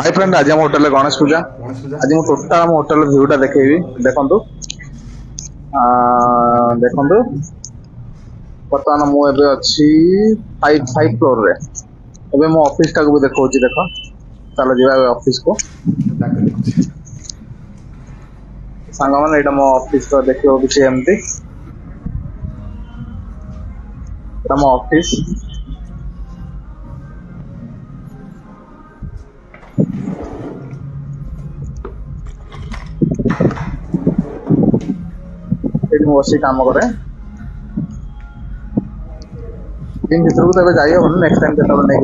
Hi friend, आज हम hotel Ganesh पूजा। आज मुझे टोटाल होटल भ्यूटा देखी देखु देखु बर्तमान मुझे अच्छी 5 फ्लोर रे। एबे मो ऑफिस टाक भी देखो देख चलो जी ऑफिस को सांग मैंने यहाँ मो ऑफिस तो देखो किसी एमती मो ऑफिस बस काम कै दिन भर को तो जाइए नेक्स्ट टाइम जो नहीं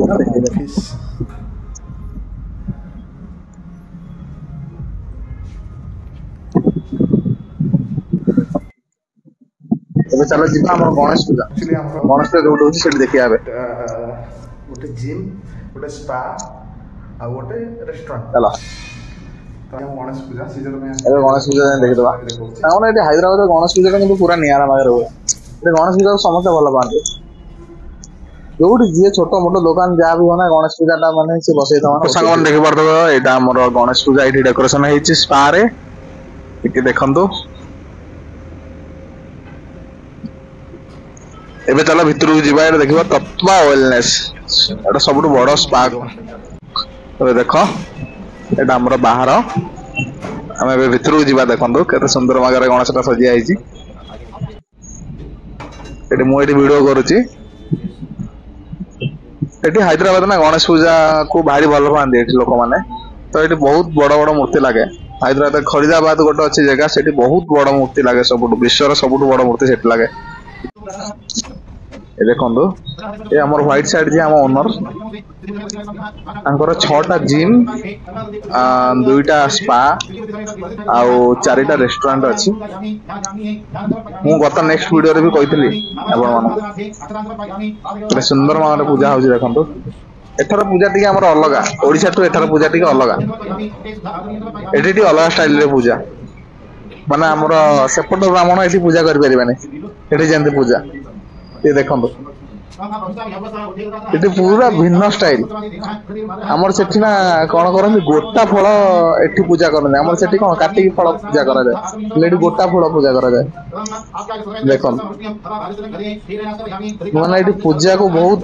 चलो जी गणेश पूजा गणेश पूजा जो देखिए गोटे जिम गोटे स्पा आ गोटे रेस्टोरेंट चलो गणेश पूजा सीजन में गणेश पूजा देखीदा ये हैदराबाद गणेश पूजा तो पूरा निरा भाग हुए गणेश पूजा समस्त भल पाते जो जी छोट मोट दुकान जहाँ भी होना गणेश पूजा माने से बसई सांग मैंने देखी पार्थ यहाँ गणेश पूजा ये डेकोरेशन है स्पा रे देखु एबे चलो भितर को जीवा देखिबा तत्वा वेलनेस एटा सब बड़ स्पा तो देख एटा हमर बाहर आम ए भितर को जीवा देखो केते सुंदर मगर गणेश सजिया मुझे वीडियो करुच्ची हैदराबाद ना गणेश पूजा को भारी भल पाती लोक मैंने तो ये बहुत बड़ बड़ मूर्ति लगे हैदराबाद खरीदाबाद गोटे अच्छी जगह से बहुत बड़ मूर्ति लगे सब विश्वर सब बड़ मूर्ति से लगे देखो ये आम व्हाइट साइड जी आम ओनर छटा जिम 2टा स्पा आउ 4टा रेस्टोरेंट अच्छी मु गत नेक्स्ट वीडियो रे भी कही आप सुंदर मान पूजा हो देखो एथर पूजा टी आम अलग ओडिशा टू एथर पूजा टी अलग ये अलग स्टाइल रे पूजा माने आमर सेपट ब्राह्मण ये पूजा करें जमी पूजा ये देखो ये पूरा भिन्न स्टाइल आमर से कौन करते गोटा फल एठी पूजा करते आमर से कौन काटिक फल पूजा करा जाए गोटा फल पूजा करा जाए देखो माने पूजा को बहुत